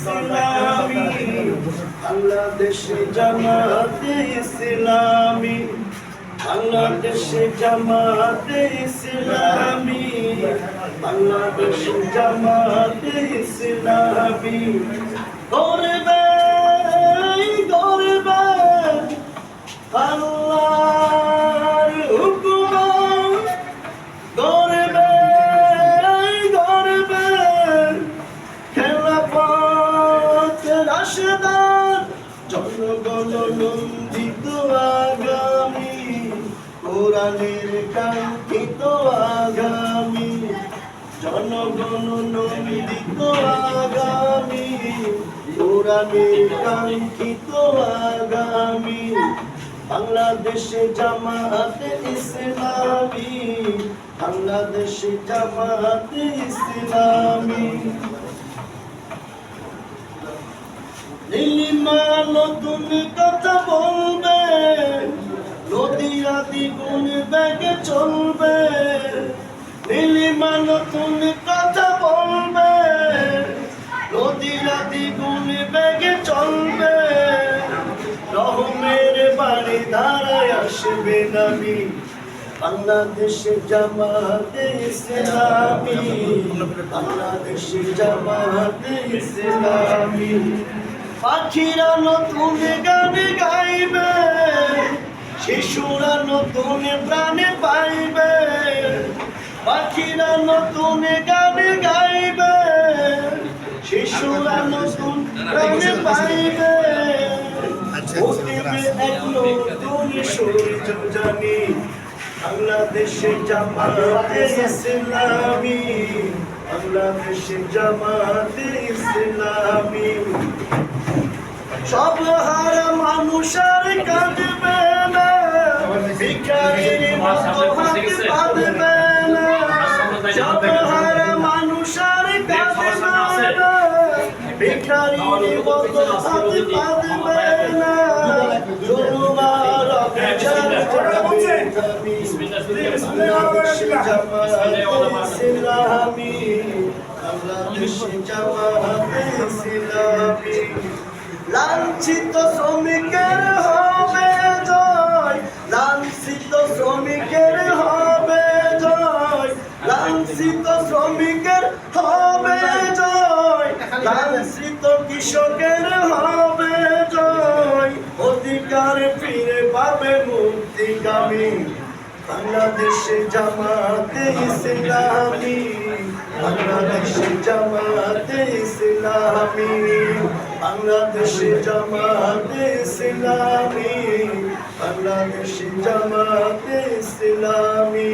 ইসলামী, বাংলাদেশে জামাতে ইসলামী, বাংলাদেশে জামাতে ইসলামী, বাংলাদেশে জামাতে ইসলামী। গর্বে গর্বে আল্লাহর হুকুম, গর্বে গর্বে খেলাফত রাশেদার, জনগণ নন্দিত আগামী, কোরআনের কাঙ্ক্ষিত আগামী, জনগণ নন্দিত আগামী, কোরআনের কাঙ্ক্ষিত আগামী। বাংলাদেশে জামাতে ইসলামী, বাংলাদেশে জামাতে ইসলামী। নীলিমা নতুন কথা বলবে, নদীরা দ্বিগুণ বেগে চলবে। নীলিমা নতুন কথা বলবে, নদীরা দ্বিগুণ বেগে চলবে। রহমের বাড়ি ধারায় আসবে নবী, বাংলাদেশে জামাতে ইসলামী, বাংলাদেশে জামাতে ইসলামী। পাখিরা নতুন গান গাইবে, শিশুরা নতুন প্রাণ পাইবে। পাখিরা নতুন গান গাইবে, শিশুরা নতুন প্রাণ পাইবে। উঠিবে এক নতুন সূর্য জানি, বাংলাদেশে জামাতে ইসলামী, বাংলাদেশে জামাতে ইসলামী। সব হারা মানুষ আর কাঁদবে না, ভিখারির মতো হাত বাঁধবে না। সব হারা মানুষ আর কাঁদবে না, ভিখারির মতো হাত বাঁধবে না। জুলুমার অবিচার যাবে থামি, বাংলাদেশে জামাতে ইসলামী, বাংলাদেশে জামাতে ইসলামী। লাঞ্ছিত শ্রমিকের হবে জয়, লাঞ্ছিত শ্রমিকের হবে জয়, লাঞ্ছিত শ্রমিকের হবে জয়, লাঞ্ছিত কৃষকের হবে জয়। অধিকার ফিরে পাবে মুক্তিকামী, বাংলাদেশে জামাতে ইসলামী, বাংলাদেশে জামাতে ইসলামী, বাংলাদেশে জামাতে ইসলামী, বাংলাদেশে জামাতে ইসলামী।